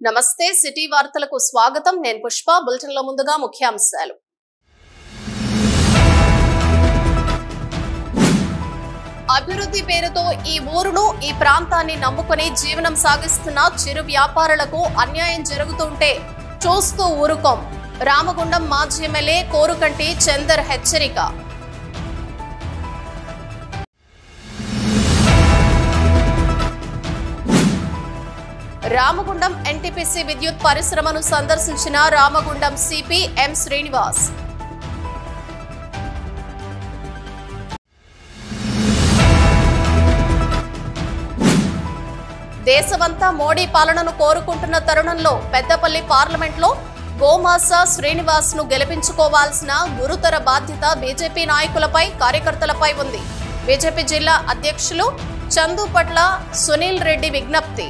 నమస్తే సిటీ వార్తలకు స్వాగతం. నేను పుష్ప. బులెటిన్ లో ముందుగా ముఖ్యాంశాలు. అభివృద్ధి పేరుతో ఈ ఊరును ఈ ప్రాంతాన్ని నమ్ముకుని జీవనం సాగిస్తున్న చిరు వ్యాపారులకు అన్యాయం జరుగుతుంటే చూస్తూ ఊరుకోం. రామగుండం మాజీ ఎమ్మెల్యే కోరుకంటి చందర్ హెచ్చరిక. రామగుండం ఎన్టీపీసీ విద్యుత్ పరిశ్రమను సందర్శించిన రామగుండం సిపి ఎం శ్రీనివాస్. దేశమంతా మోడీ పాలనను కోరుకుంటున్న తరుణంలో పెద్దపల్లి పార్లమెంట్లో గోమాస శ్రీనివాస్ ను గెలిపించుకోవాల్సిన గురుతర బాధ్యత బీజేపీ నాయకులపై, కార్యకర్తలపై ఉంది. బీజేపీ జిల్లా అధ్యక్షులు చందు పట్ల సునీల్ రెడ్డి విజ్ఞప్తి.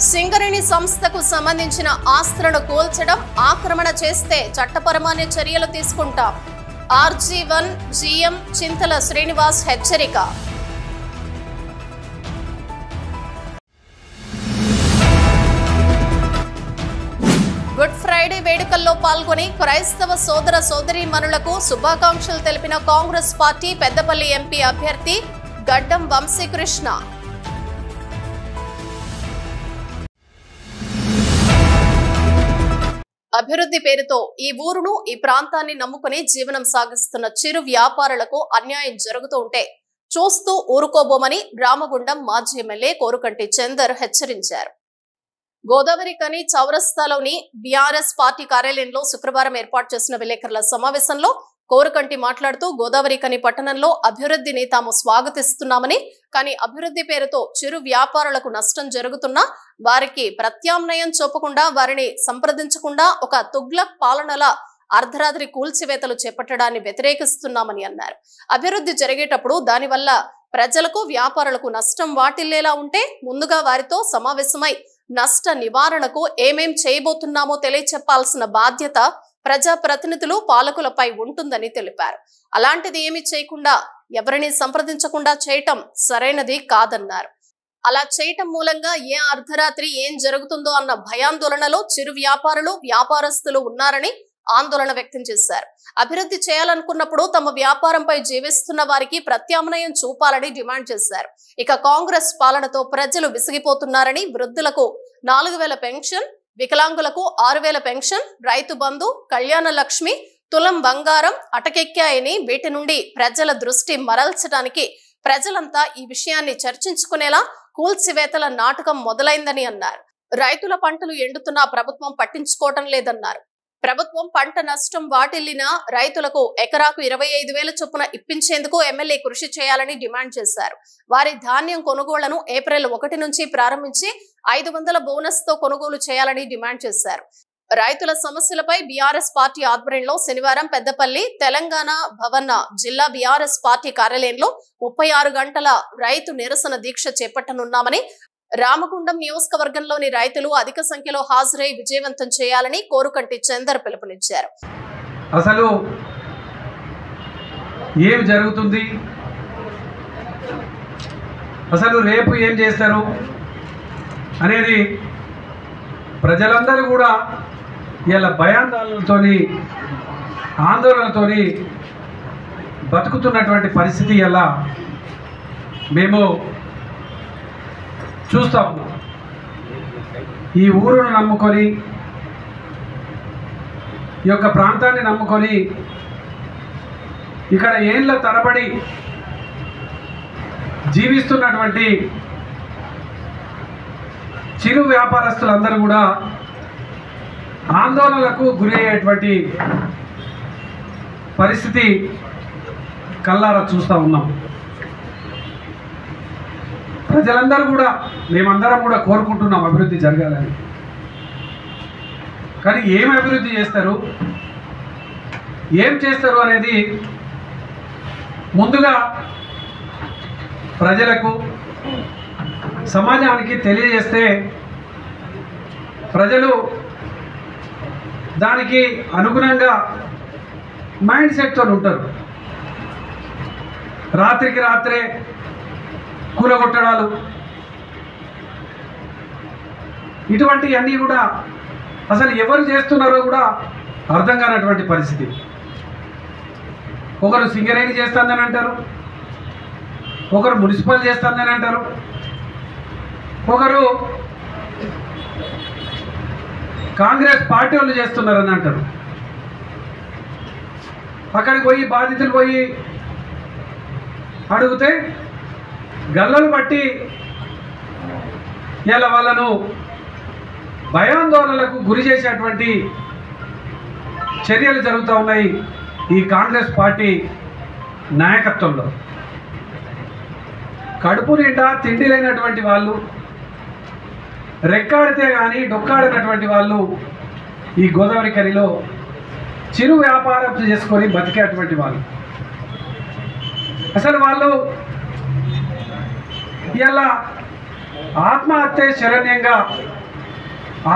సింగరేణి సంస్థకు సంబంధించిన ఆస్తులను కూల్చడం, ఆక్రమణ చేస్తే చట్టపరమైన చర్యలు తీసుకుంటాం. RG1 GM చింతల శ్రీనివాస్ హెచ్చరిక. గుడ్ ఫ్రైడే వేడుకల్లో పాల్గొని క్రైస్తవ సోదర సోదరీమణులకు శుభాకాంక్షలు తెలిపిన కాంగ్రెస్ పార్టీ పెద్దపల్లి ఎంపీ అభ్యర్థి గడ్డం వంశీకృష్ణ. అభివృద్ధి పేరుతో ఈ ఊరును ఈ ప్రాంతాన్ని నమ్ముకుని జీవనం సాగిస్తున్న చిరు వ్యాపారులకు అన్యాయం జరుగుతూ ఉంటే చూస్తూ ఊరుకోబోమని రామగుండం మాజీ ఎమ్మెల్యే కోరుకంటి చందర్ హెచ్చరించారు. గోదావరి కని చౌరస్తాలోని బీఆర్ఎస్ పార్టీ కార్యాలయంలో శుక్రవారం ఏర్పాటు చేసిన విలేకరుల సమావేశంలో కోరుకంటి మాట్లాడుతూ గోదావరి కని పట్టణంలో అభివృద్ధిని తాము స్వాగతిస్తున్నామని, కానీ అభివృద్ధి పేరుతో చిరు వ్యాపారులకు నష్టం జరుగుతున్నా వారికి ప్రత్యామ్నాయం చూపకుండా, వారిని సంప్రదించకుండా ఒక తుగ్లక్ పాలనల అర్ధరాత్రి కూల్చివేతలు చేపట్టడాన్ని వ్యతిరేకిస్తున్నామని అన్నారు. అభివృద్ధి జరిగేటప్పుడు దానివల్ల ప్రజలకు, వ్యాపారులకు నష్టం వాటిల్లేలా ఉంటే ముందుగా వారితో సమావేశమై నష్ట నివారణకు ఏమేం చేయబోతున్నామో తెలియచెప్పాల్సిన బాధ్యత ప్రజాప్రతినిధులు, పాలకులపై ఉంటుందని తెలిపారు. అలాంటిది ఏమీ చేయకుండా, ఎవరిని సంప్రదించకుండా చేయటం సరైనది కాదన్నారు. అలా చేయటం మూలంగా ఏ అర్ధరాత్రి ఏం జరుగుతుందో అన్న భయాందోళనలో చిరు వ్యాపారులు, వ్యాపారస్తులు ఉన్నారని ఆందోళన వ్యక్తం చేశారు. అభివృద్ధి చేయాలనుకున్నప్పుడు తమ వ్యాపారంపై జీవిస్తున్న వారికి ప్రత్యామ్నాయం చూపాలని డిమాండ్ చేశారు. ఇక కాంగ్రెస్ పాలనతో ప్రజలు విసిగిపోతున్నారని, వృద్ధులకు 4000 పెన్షన్, వికలాంగులకు 6000 పెన్షన్, రైతు బంధు, కళ్యాణ లక్ష్మి, తులం బంగారం అటకెక్కాయని, వీటి నుండి ప్రజల దృష్టి మరల్చడానికి ప్రజలంతా ఈ విషయాన్ని చర్చించుకునేలా కూల్చివేతల నాటకం మొదలైందని అన్నారు. రైతుల పంటలు ఎండుతున్నా ప్రభుత్వం పట్టించుకోవటం లేదన్నారు. ప్రభుత్వం పంట నష్టం వాటిల్లినా రైతులకు ఎకరాకు 25,000 చొప్పున ఇప్పించేందుకు ఎమ్మెల్యే కృషి చేయాలని డిమాండ్ చేశారు. వారి ధాన్యం కొనుగోళ్లను ఏప్రిల్ 1 నుంచి ప్రారంభించి 500 బోనస్ తో కొనుగోలు చేయాలని డిమాండ్ చేశారు. రైతుల సమస్యలపై బీఆర్ఎస్ పార్టీ ఆధ్వర్యంలో శనివారం పెద్దపల్లి తెలంగాణ భవన్ జిల్లా బీఆర్ఎస్ పార్టీ కార్యాలయంలో 36 గంటల రైతు నిరసన దీక్ష చేపట్టనున్నామని, రామగుండం నియోజకవర్గంలోని రైతులు అధిక సంఖ్యలో హాజరై విజయవంతం చేయాలని కోరుకంటి చందర్ పిలుపునిచ్చారు. అసలు ఏం జరుగుతుంది, అసలు రేపు ఏం చేస్తారు అనేది ప్రజలందరూ కూడా ఇలా భయాందోళనతోని, ఆందోళనతోని బతుకుతున్నటువంటి పరిస్థితి ఎలా మేము చూస్తాము. ఈ ఊరును నమ్ముకొని, ఈ యొక్క ప్రాంతాన్ని నమ్ముకొని ఇక్కడ ఏళ్ళ తరబడి జీవిస్తున్నటువంటి చిరు వ్యాపారస్తులందరూ కూడా ఆందోళనలకు గురయ్యేటువంటి పరిస్థితి కళ్ళారా చూస్తూ ఉన్నాం. ప్రజలందరూ కూడా, మేమందరం కూడా కోరుకుంటున్నాం అభివృద్ధి జరగాలని. కానీ ఏం అభివృద్ధి చేస్తారు, ఏం చేస్తారు అనేది ముందుగా ప్రజలకు, సమాజానికి తెలియజేస్తే ప్రజలు దానికి అనుగుణంగా మైండ్ సెట్తో ఉంటారు. రాత్రికి రాత్రే కూలగొట్టడాలు, ఇటువంటివన్నీ కూడా అసలు ఎవరు చేస్తున్నారో కూడా అర్థం కానటువంటి పరిస్థితి. ఒకరు సింగరేణి చేస్తుందని అంటారు, ఒకరు మున్సిపల్ చేస్తుందని అంటారు, ఒకరు కాంగ్రెస్ పార్టీ వాళ్ళు చేస్తున్నారని అంటారు. అక్కడికి పోయి బాధితులు పోయి అడిగితే గల్లలు బట్టి ఇలా వాళ్ళను భయాందోళనలకు గురి చేసేటువంటి చర్యలు జరుగుతూ ఉన్నాయి ఈ కాంగ్రెస్ పార్టీ నాయకత్వంలో. కడుపు నిండా తిండి లేనటువంటి వాళ్ళు, రెక్కాడితే కానీ డొక్కాడినటువంటి వాళ్ళు ఈ గోదావరి కనిలో చిరు వ్యాపారం చేసుకొని బతికేటువంటి వాళ్ళు. అసలు వాళ్ళు ఇలా ఆత్మహత్య శరణ్యంగా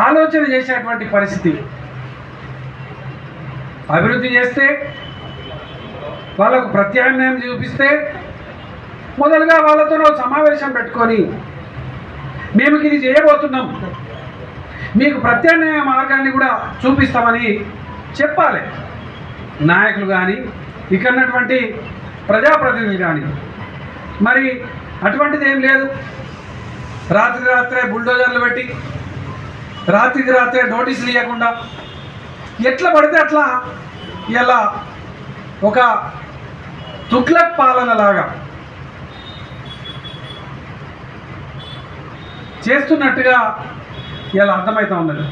ఆలోచన చేసేటువంటి పరిస్థితి. అభివృద్ధి చేస్తే, వాళ్ళకు ప్రత్యామ్నాయం చూపిస్తే మొదలుగా వాళ్ళతో సమావేశం పెట్టుకొని మేము ఇది చేయబోతున్నాం, మీకు ప్రత్యామ్నాయ మార్గాన్ని కూడా చూపిస్తామని చెప్పాలి నాయకులు కానీ, ఇక్కడున్నటువంటి ప్రజాప్రతినిధులు కానీ. మరి అటువంటిది ఏం లేదు. రాత్రి రాత్రే బుల్డోజర్లు పెట్టి రాత్రికి రాత్రే నోటీసులు ఇవ్వకుండా ఎట్లా పడితే అట్లా ఇలా ఒక తుగ్లక్ పాలనలాగా చేస్తున్నట్టుగా ఇలా అర్థమవుతూ ఉన్నది.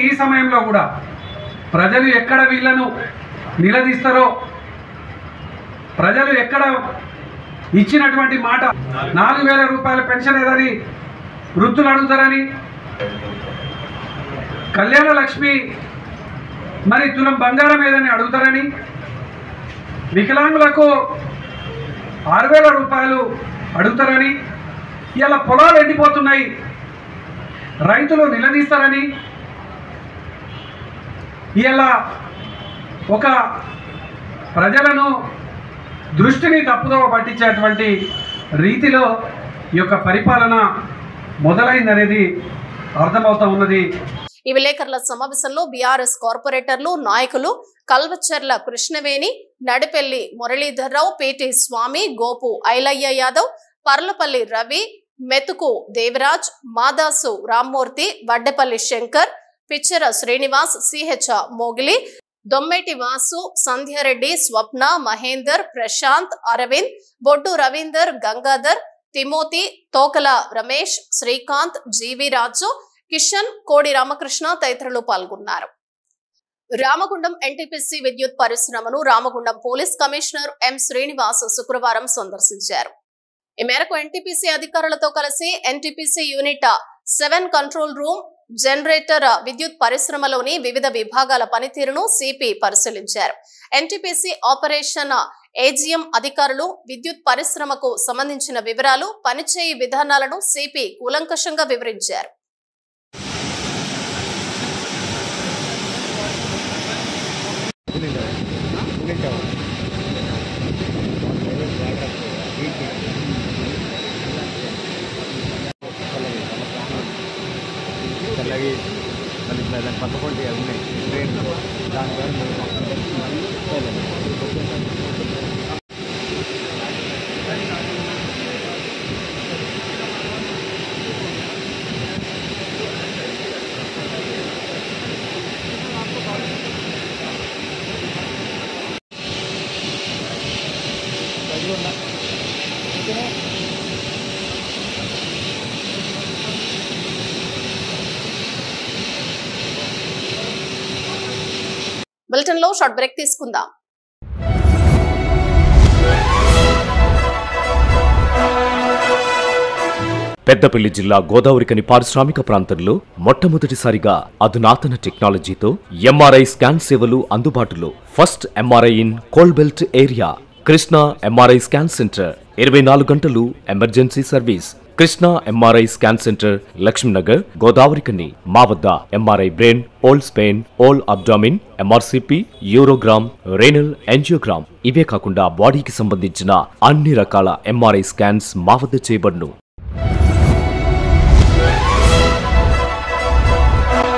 ఈ సమయంలో కూడా ప్రజలు ఎక్కడ వీళ్ళను నిలదీస్తారో, ప్రజలు ఎక్కడ ఇచ్చినటువంటి మాట 4,000 రూపాయల పెన్షన్ ఏదని వృద్ధులు అడుగుతారని, కళ్యాణ లక్ష్మి మరి తులం బంగారం ఏదని అడుగుతారని, వికలాంగులకు 6,000 రూపాయలు అడుగుతారని, ఇలా పొలాలు ఎండిపోతున్నాయి రైతులు నిలదీస్తారని, ఇలా ఒక ప్రజలను దృష్టిని తప్పుదోవ పట్టించేటువంటి రీతిలో ఈ యొక్క పరిపాలన మొదలైందనేది అర్థమవుతా ఉన్నది. ఈ విలేకరుల సమావేశంలో బీఆర్ఎస్ కార్పొరేటర్లు, నాయకులు కల్వచర్ల కృష్ణవేణి, నడిపెల్లి మురళీధర్రావు, పేటి స్వామి, గోపు ఐలయ్య యాదవ్, పర్లపల్లి రవి, మెతుకు దేవరాజ్, మాదాసు రామ్మూర్తి, వడ్డెపల్లి శంకర్, పిచ్చర శ్రీనివాస్, సిహెచ్ మోగిలి, దొమ్మేటి వాసు, సంధ్యారెడ్డి, స్వప్న, మహేందర్, ప్రశాంత్, అరవింద్, బొడ్డు రవీందర్, గంగాధర్, తిమోతి, తోకల రమేష్, శ్రీకాంత్, జీవి రాజు, కిషన్, కోడి రామకృష్ణ తదితరులు పాల్గొన్నారు. రామగుండం ఎన్టీపీసీ విద్యుత్ పరిశ్రమను Ramagundam police commissioner M Srinivas శుక్రవారం సందర్శించారు. ఈ మేరకు ఎన్టీపీసీ అధికారులతో కలిసి NTPC unit 7 control room, generator విద్యుత్ పరిశ్రమలోని వివిధ విభాగాల పనితీరును సిపి పరిశీలించారు. ఎన్టీపీసీ ఆపరేషన్ ఏజీఎం అధికారులు విద్యుత్ పరిశ్రమకు సంబంధించిన వివరాలు, పనిచేయి విధానాలను సిపి కూలంకషంగా వివరించారు. పదకొండు ఉన్నాయి ట్రైన్ దానివల్ల బులెటిన్ లో షార్ట్ బ్రేక్ తీసుకుందాం. పెద్దపల్లి జిల్లా గోదావరికని పారిశ్రామిక ప్రాంతంలో మొట్టమొదటిసారిగా అధునాతన టెక్నాలజీతో ఎంఆర్ఐ స్కాన్ సేవలు అందుబాటులో. First MRI in coal belt area. Krishna MRI scan centre 24 గంటలు emergency service. Krishna MRI scan centre Lakshmi Nagar Godavarikhani మా వద్ద MRI brain, whole spine, whole abdomen, MRCP, urogram, renal angiogram ఇవే కాకుండా బాడీకి సంబంధించిన అన్ని రకాల ఎంఆర్ఐ స్కాన్స్ మా వద్ద చేయబడును.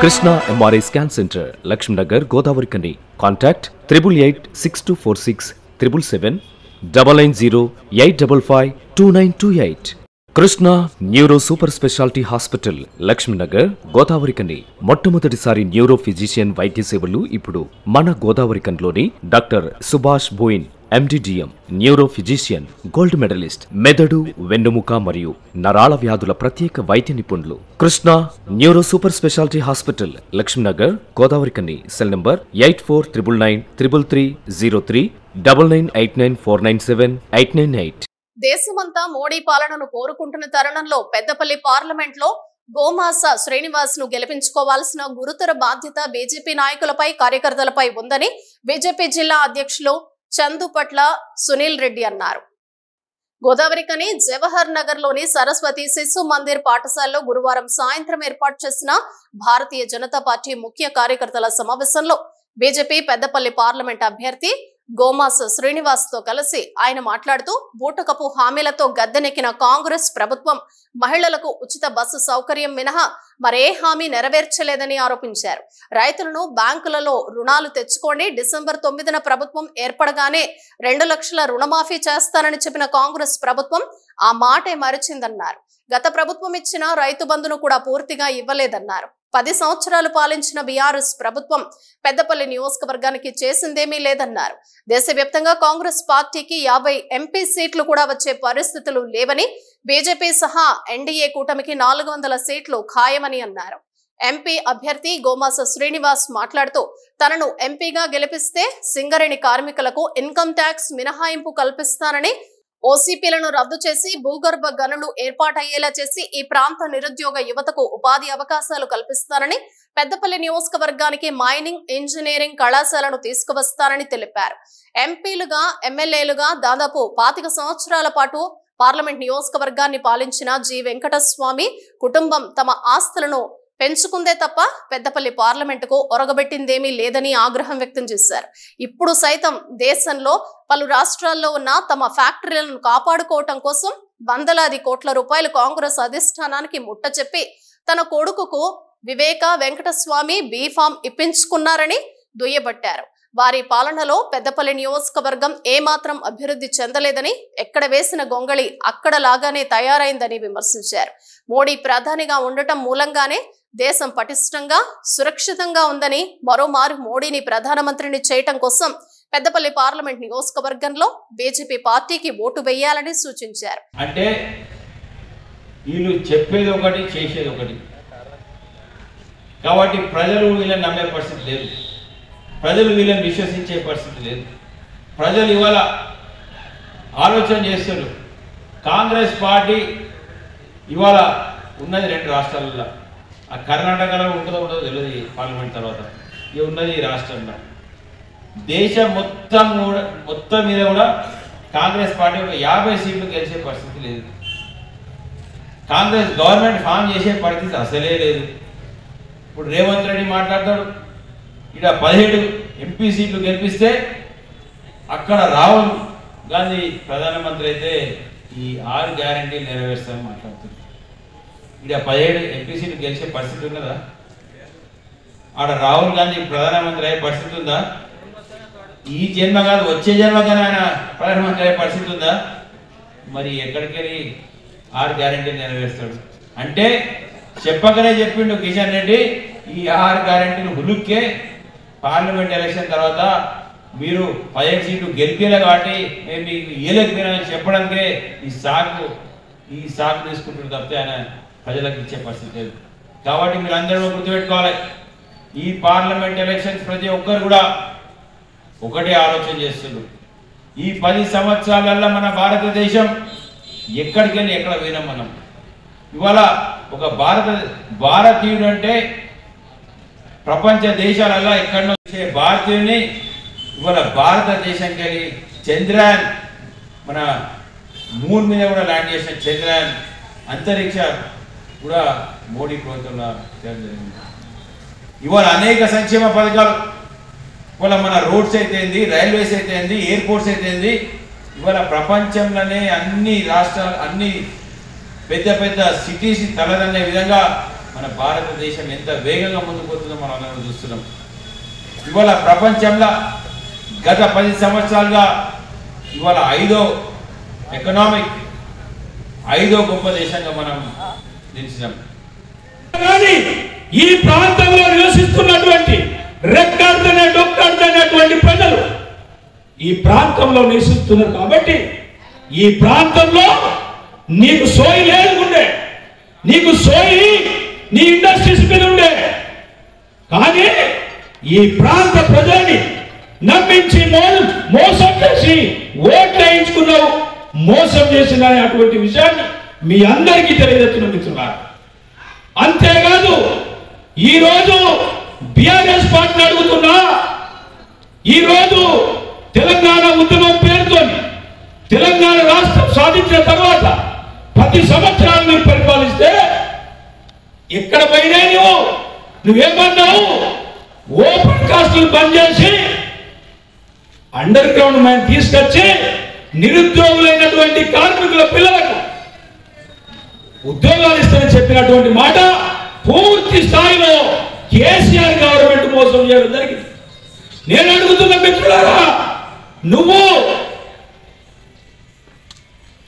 Krishna MRI scan centre Lakshmi Nagar Godavarikhani. Contact 888646 777 99085552928. Krishna neuro super speciality hospital Lakshminagar Godavarikhani. మొట్టమొదటిసారి న్యూరో ఫిజిషియన్ వైద్య సేవలు ఇప్పుడు మన గోదావరికన్లోని doctor Subhash Boyin MDDM, neuro physician, gold medallist, మెదడు, వెన్నుముక మరియు నరాల వ్యాధుల ప్రత్యేక వైద్య నిపుణులు. Krishna neuro super speciality hospital Lakshminagar Godavarikhani. Cell number 84993330 9989497898. దేశమంతా మోడీ పాలనను కోరుకుంటున్న తరుణంలో పెద్దపల్లి పార్లమెంట్ లో గోమాస శ్రీనివాస్ ను గెలిపించుకోవాల్సిన గురుతర బాధ్యత బీజేపీ నాయకులపై, కార్యకర్తలపై ఉందని బీజేపీ జిల్లా అధ్యక్షులు చందుపట్ల సునీల్ రెడ్డి అన్నారు. గోదావరికని జవహర్ నగర్ లోని సరస్వతి శిశు మందిర్ పాఠశాలలో గురువారం సాయంత్రం ఏర్పాటు చేసిన భారతీయ జనతా పార్టీ ముఖ్య కార్యకర్తల సమావేశంలో బీజేపీ పెద్దపల్లి పార్లమెంట్ అభ్యర్థి గోమాస శ్రీనివాస్ తో కలిసి ఆయన మాట్లాడుతూ బూటకపు హామీలతో గద్దెనెక్కిన కాంగ్రెస్ ప్రభుత్వం మహిళలకు ఉచిత బస్సు సౌకర్యం మినహా మరే హామీ నెరవేర్చలేదని ఆరోపించారు. రైతులను బ్యాంకులలో రుణాలు తెచ్చుకోండి, డిసెంబర్ 9న ప్రభుత్వం ఏర్పడగానే 2 లక్షల రుణమాఫీ చేస్తానని చెప్పిన కాంగ్రెస్ ప్రభుత్వం ఆ మాటే మరిచిందన్నారు. గత ప్రభుత్వం ఇచ్చిన రైతు బంధును కూడా పూర్తిగా ఇవ్వలేదన్నారు. 10 సంవత్సరాలు పాలించిన బీఆర్ఎస్ ప్రభుత్వం పెద్దపల్లి నియోజకవర్గానికి చేసిందేమీ లేదన్నారు. దేశవ్యాప్తంగా కాంగ్రెస్ పార్టీకి 50 ఎంపీ సీట్లు కూడా వచ్చే పరిస్థితులు లేవని, బీజేపీ సహా ఎన్డీఏ కూటమికి 400 సీట్లు ఖాయమని అన్నారు. ఎంపీ అభ్యర్థి గోమాస శ్రీనివాస్ మాట్లాడుతూ తనను ఎంపీగా గెలిపిస్తే సింగరేణి కార్మికులకు ఇన్కమ్ ట్యాక్స్ మినహాయింపు కల్పిస్తానని, ఓసీపీలను రద్దు చేసి భూగర్భ గనులు ఏర్పాటయ్యేలా చేసి ఈ ప్రాంత నిరుద్యోగ యువతకు ఉపాధి అవకాశాలు కల్పిస్తానని, పెద్దపల్లి నియోజకవర్గానికి మైనింగ్, ఇంజనీరింగ్ కళాశాలను తీసుకువస్తానని తెలిపారు. ఎంపీలుగా, ఎమ్మెల్యేలుగా దాదాపు 25 సంవత్సరాల పాటు పార్లమెంట్ నియోజకవర్గాన్ని పాలించిన జి వెంకటస్వామి కుటుంబం తమ ఆస్తులను పెంచుకుందే తప్ప పెద్దపల్లి పార్లమెంటుకు ఒరగబెట్టిందేమీ లేదని ఆగ్రహం వ్యక్తం చేశారు. ఇప్పుడు సైతం దేశంలో పలు రాష్ట్రాల్లో ఉన్న తమ ఫ్యాక్టరీలను కాపాడుకోవటం కోసం వందలాది కోట్ల రూపాయలు కాంగ్రెస్ అధిష్టానానికి ముట్టచెప్పి తన కొడుకుకు వివేక వెంకటస్వామి బీఫామ్ ఇప్పించుకున్నారని దుయ్యబట్టారు. వారి పాలనలో పెద్దపల్లి నియోజకవర్గం ఏమాత్రం అభివృద్ధి చెందలేదని, ఎక్కడ వేసిన గొంగళి అక్కడ లాగానే తయారైందని విమర్శించారు. మోడీ ప్రధానిగా ఉండటం మూలంగానే దేశం పటిష్టంగా, సురక్షితంగా ఉందని, మరోమారు మోడీని ప్రధానమంత్రిని చేయటం కోసం పెద్దపల్లి పార్లమెంట్ నియోజకవర్గంలో బీజేపీ పార్టీకి ఓటు వేయాలని సూచించారు. అంటే వీళ్ళు చెప్పేది ఒకటి, చేసేది ఒకటి. కాబట్టి ప్రజలు వీళ్ళని నమ్మే పరిస్థితి లేదు, ప్రజలు వీళ్ళని విశ్వసించే పరిస్థితి లేదు. ప్రజలు ఇవాళ ఆలోచన చేస్తారు. కాంగ్రెస్ పార్టీ ఇవాళ ఉన్నది 2 రాష్ట్రాలలో, ఆ కర్ణాటకలో ఉంటుందో తెలియదు పార్లమెంట్ తర్వాత, ఇక ఉన్నది ఈ రాష్ట్రంలో. దేశం మొత్తం మీద కూడా కాంగ్రెస్ పార్టీ ఒక 50 సీట్లు గెలిచే పరిస్థితి లేదు. కాంగ్రెస్ గవర్నమెంట్ ఫామ్ చేసే పరిస్థితి అసలే లేదు. ఇప్పుడు రేవంత్ రెడ్డి మాట్లాడతాడు, ఇక్కడ 17 ఎంపీ సీట్లు గెలిపిస్తే అక్కడ రాహుల్ గాంధీ ప్రధానమంత్రి అయితే ఈ 6 గ్యారంటీలు నెరవేరుస్తామని మాట్లాడుతుంది. ఇక్కడ 17 ఎంపీ సీట్లు గెలిచే పరిస్థితి ఉన్నదా? ఆడ రాహుల్ గాంధీ ప్రధానమంత్రి అయ్యే పరిస్థితి ఉందా? ఈ జన్మ కాదు, వచ్చే జన్మకైనా ఆయన ప్రధానమంత్రి అయ్యే పరిస్థితి ఉందా? మరి ఎక్కడికి వెళ్ళి 6 గ్యారంటీలు నెరవేరుస్తాడు? అంటే చెప్పకనే చెప్పిండు కిషన్ రెడ్డి, ఈ 6 గ్యారంటీలు హులుక్కే పార్లమెంట్ ఎలక్షన్ తర్వాత మీరు 15 సీట్లు గెలిపేలే కాబట్టి మేము మీకు ఇయ్యలేకపోయినామని చెప్పడానికే ఈ సాకు తీసుకుంటున్నారు తప్పితే ఆయన ప్రజలకు ఇచ్చే పరిస్థితి లేదు. కాబట్టి మీరు అందరూ గుర్తుపెట్టుకోవాలి, ఈ పార్లమెంట్ ఎలక్షన్స్ ప్రతి ఒక్కరు కూడా ఒకటే ఆలోచన చేస్తున్నారు. ఈ 10 సంవత్సరాలలో మన భారతదేశం ఎక్కడికి వెళ్ళి ఎక్కడ పోయినాం మనం. ఇవాళ ఒక భారతీయుడు అంటే ప్రపంచ దేశాలలో ఎక్కడో వచ్చే భారతీయుని ఇవాళ భారతదేశంకి వెళ్ళి చంద్రయాన్, మన మూన్ మీద కూడా ల్యాండ్ చేసిన చంద్రయాన్ అంతరిక్ష కూడా మోడీ ప్రభుత్వంలో చేయడం జరిగింది. ఇవాళ అనేక సంక్షేమ పథకాలు ఇవాళ మన రోడ్స్ అయితేంది, రైల్వేస్ అయితేంది, ఎయిర్పోర్ట్స్ అయితేంది, ఇవాళ ప్రపంచంలోనే అన్ని రాష్ట్రాలు, అన్ని పెద్ద పెద్ద సిటీస్ తలదన్నే విధంగా మన భారతదేశం ఎంత వేగంగా ముందుకు పోతుందో మనం అందరం చూస్తున్నాం. ఇవాళ ప్రపంచంలో గత 10 సంవత్సరాలుగా ఇవాళ 5వ గొప్ప దేశంగా మనం నిలిచినాం. కానీ ఈ ప్రాంతంలో నివసిస్తున్నటువంటి రెక్కాడుతూనే డొక్కాడుతున్నటువంటి ప్రజలు ఈ ప్రాంతంలో నివసిస్తున్నారు కాబట్టి ఈ ప్రాంతంలో నీకు సోయి లేకుండే, నీకు సోయి నీ ఇండస్ట్రీస్ మీద ఉండే, కానీ ఈ ప్రాంత ప్రజల్ని నమ్మించి మోసం చేసి ఓట్లు వేయించుకున్నావు, మోసం చేసిన అటువంటి విషయాన్ని మీ అందరికీ తెలియజేస్తున్నారు. అంతేకాదు ఈరోజు బిఆర్ఎస్ పార్టీని అడుగుతున్నా, ఈరోజు తెలంగాణ ఉద్యమం పేరుతో తెలంగాణ రాష్ట్రం సాధించిన తర్వాత 10 సంవత్సరాలు మీరు పరిపాలిస్తే ఎక్కడ పోయినా నువ్వేమన్నావు? ఓపెన్ కాస్టులు బంద్ చేసి అండర్ గ్రౌండ్ మైన్ తీసుకొచ్చి నిరుద్యోగులైనటువంటి కార్మికుల పిల్లలకు ఉద్యోగాలు ఇస్తారని చెప్పినటువంటి మాట పూర్తి స్థాయిలో కేసీఆర్ గవర్నమెంట్ మోసం చేయడం జరిగింది. నేను అడుగుతున్న మిత్రులారా, నువ్వు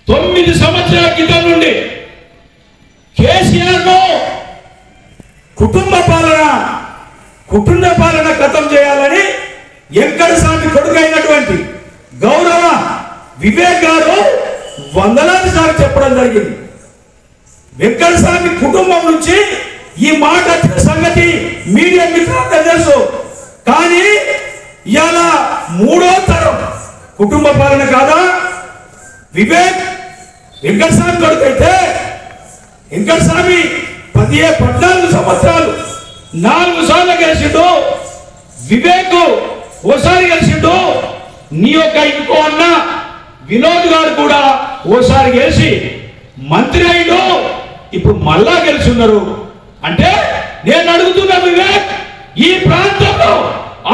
9 సంవత్సరాల క్రితం నుండి కేసీఆర్ ను కుటుంబ పాలన ఖతం చేయాలని వెంకటస్వామి కొడుకు అయినటువంటి గౌరవ వివేక్ గారు వందలాది సార్లు చెప్పడం జరిగింది. వెంకటస్వామి కుటుంబం నుంచి ఈ మాట వచ్చిన సంగతి మీడియా మిత్రులందరూ తెలుసు. కానీ ఇవాళ 3వ తరం కుటుంబ పాలన కాదా? వివేక్ వెంకటస్వామి కొడుకు అయితే వెంకటస్వామి 14 సంవత్సరాలు 4 సార్లు గెలిచిండు, వివేక్ ఓసారి గెలిచిండు, నీ యొక్క ఇంకో అన్న వినోద్ గారు కూడా ఓసారి గెలిచి మంత్రి అయిండు, ఇప్పుడు మళ్ళా గెలుచున్నారు. అంటే నేను అడుగుతున్నా వివేక్, ఈ ప్రాంతంలో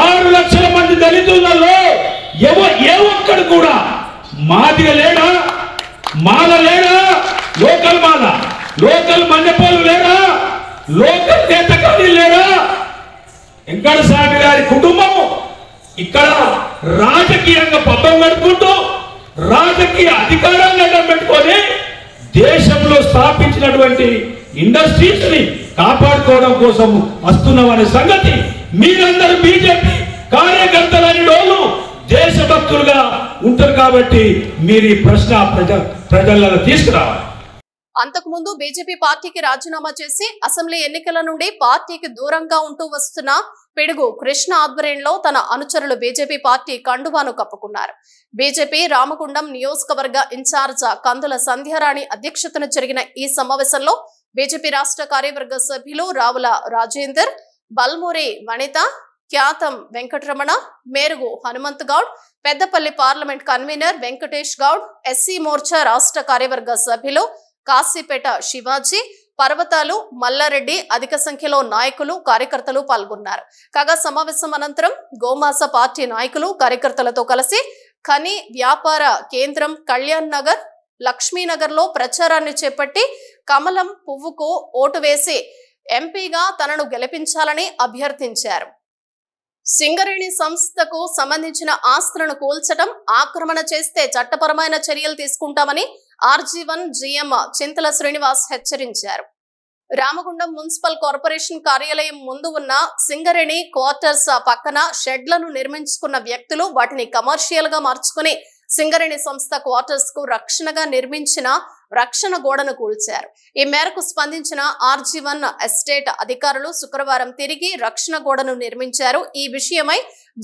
6 లక్షల మంది దళితులలో ఏ ఒక్కడు కూడా మాదిగ లేడా, మాల లేడా, లోకల్ మాల, లోకల్ మన్నెపోలు లేడా, లోకల్ నేతకాని లేడా? వెంకటస్వామి గారి కుటుంబం ఇక్కడ రాజకీయంగా పబ్బం గడుపుకుంటూ రాజకీయ అధికారాన్ని అడ్డం పెట్టుకొని దేశంలో స్థాపించినటువంటి ఇండస్ట్రీస్ ని కాపాడుకోవడం కోసం వస్తున్నామనే సంగతి మీరందరూ బీజేపీ కార్యకర్తలని వాళ్ళు దేశభక్తులుగా ఉంటారు కాబట్టి మీరు ఈ ప్రశ్న ప్రజలలో తీసుకురావాలి. అంతకుముందు బీజేపీ పార్టీకి రాజీనామా చేసి అసెంబ్లీ ఎన్నికల నుండి పార్టీకి దూరంగా ఉంటూ వస్తున్న పిడుగు కృష్ణ ఆధ్వర్యంలో తన అనుచరులు బీజేపీ పార్టీ కండువాను కప్పుకున్నారు. బీజేపీ రామగుండం నియోజకవర్గ ఇన్ఛార్జ్ కందుల సంధ్యారాణి అధ్యక్షతన జరిగిన ఈ సమావేశంలో బీజేపీ రాష్ట్ర కార్యవర్గ సభ్యులు Ravula Rajender, Balmuri Vanitha, Khyatham Venkataramana, Merugu Hanumanth Goud, Peddapalli parliament convener Venkatesh Goud, SC Morcha రాష్ట్ర కార్యవర్గ సభ్యులు కాశీపేట శివాజీ, పర్వతాలు మల్లారెడ్డి అధిక సంఖ్యలో నాయకులు కార్యకర్తలు పాల్గొన్నారు. కాగా సమావేశం అనంతరం గోమాస పార్టీ నాయకులు కార్యకర్తలతో కలిసి ఖని వ్యాపార కేంద్రం కళ్యాణ్ నగర్, లక్ష్మీనగర్ లో ప్రచారాన్ని చేపట్టి కమలం పువ్వుకు ఓటు వేసి ఎంపీగా తనను గెలిపించాలని అభ్యర్థించారు. సింగరేణి సంస్థకు సంబంధించిన ఆస్తులను కూల్చడం, ఆక్రమణ చేస్తే చట్టపరమైన చర్యలు తీసుకుంటామని RG1 GM చింతల శ్రీనివాస్ హెచ్చరించారు. రామగుండం మున్సిపల్ కార్పొరేషన్ కార్యాలయం ముందు ఉన్న సింగరేణి క్వార్టర్స్ పక్కన షెడ్లను నిర్మించుకున్న వ్యక్తులు వాటిని కమర్షియల్ గా మార్చుకుని సింగరేణి సంస్థ క్వార్టర్స్ కు రక్షణగా నిర్మించిన రక్షణ గోడను కూల్చారు. ఈ మేరకు స్పందించిన RG1 ఎస్టేట్ అధికారులు శుక్రవారం తిరిగి రక్షణ గోడను నిర్మించారు. ఈ విషయమై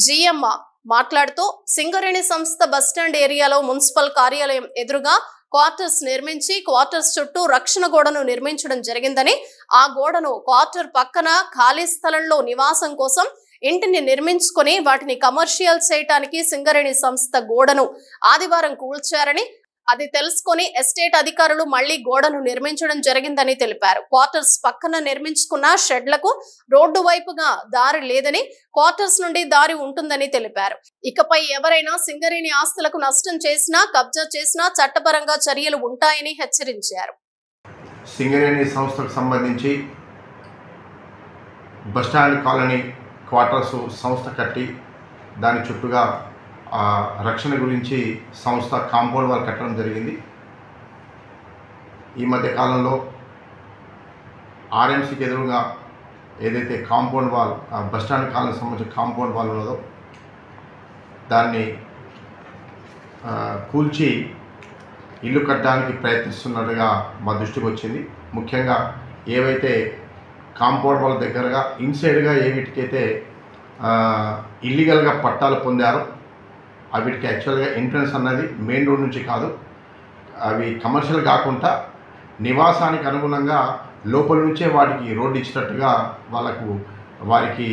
GM మాట్లాడుతూ సింగరేణి సంస్థ బస్టాండ్ ఏరియాలో మున్సిపల్ కార్యాలయం ఎదురుగా క్వార్టర్స్ నిర్మించి క్వార్టర్స్ చుట్టూ రక్షణ గోడను నిర్మించడం జరిగిందని, ఆ గోడను క్వార్టర్ పక్కన ఖాళీ స్థలంలో నివాసం కోసం ఇంటిని నిర్మించుకొని వాటిని కమర్షియల్ చేయడానికి సింగరేణి సంస్థ గోడను ఆదివారం కూల్చారని, అది తెలుసుకొని ఎస్టేట్ అధికారులు మళ్లీ గోడను నిర్మించడం జరిగిందని తెలిపారు. క్వార్టర్స్ పక్కన నిర్మించుకున్న షెడ్లకు రోడ్డు వైపుగా దారి లేదని, క్వార్టర్స్ నుండి దారి ఉంటుందని తెలిపారు. ఇకపై ఎవరైనా సింగరేణి ఆస్తులకు నష్టం చేసినా, కబ్జా చేసినా చట్టపరంగా చర్యలు ఉంటాయని హెచ్చరించారు. సింగరేణి సంస్థకు సంబంధించి బస్టాండ్ కాలనీ క్వార్టర్స్ సంస్థ కట్టి దాని చుట్టూగా రక్షణ గురించి సంస్థ కాంపౌండ్ వాల్ కట్టడం జరిగింది. ఈ మధ్య కాలంలో ఆర్ఎంసీకి ఎదురుగా ఏదైతే కాంపౌండ్ వాల్ బస్టాండ్ కాలనీకి సంబంధించిన కాంపౌండ్ వాల్ ఉన్నదో దాన్ని కూల్చి ఇల్లు కట్టడానికి ప్రయత్నిస్తున్నట్టుగా మా దృష్టికి వచ్చింది. ముఖ్యంగా ఏవైతే కాంపౌండ్ వాల్ దగ్గరగా ఇన్సైడ్గా వీటికైతే ఇల్లీగల్గా పట్టాలు పొందారో వీటికి యాక్చువల్గా ఎంట్రన్స్ అన్నది మెయిన్ రోడ్ నుంచి కాదు, అవి కమర్షియల్ కాకుండా నివాసానికి అనుగుణంగా లోపల నుంచే వాటికి రోడ్డు ఇచ్చినట్టుగా వారికి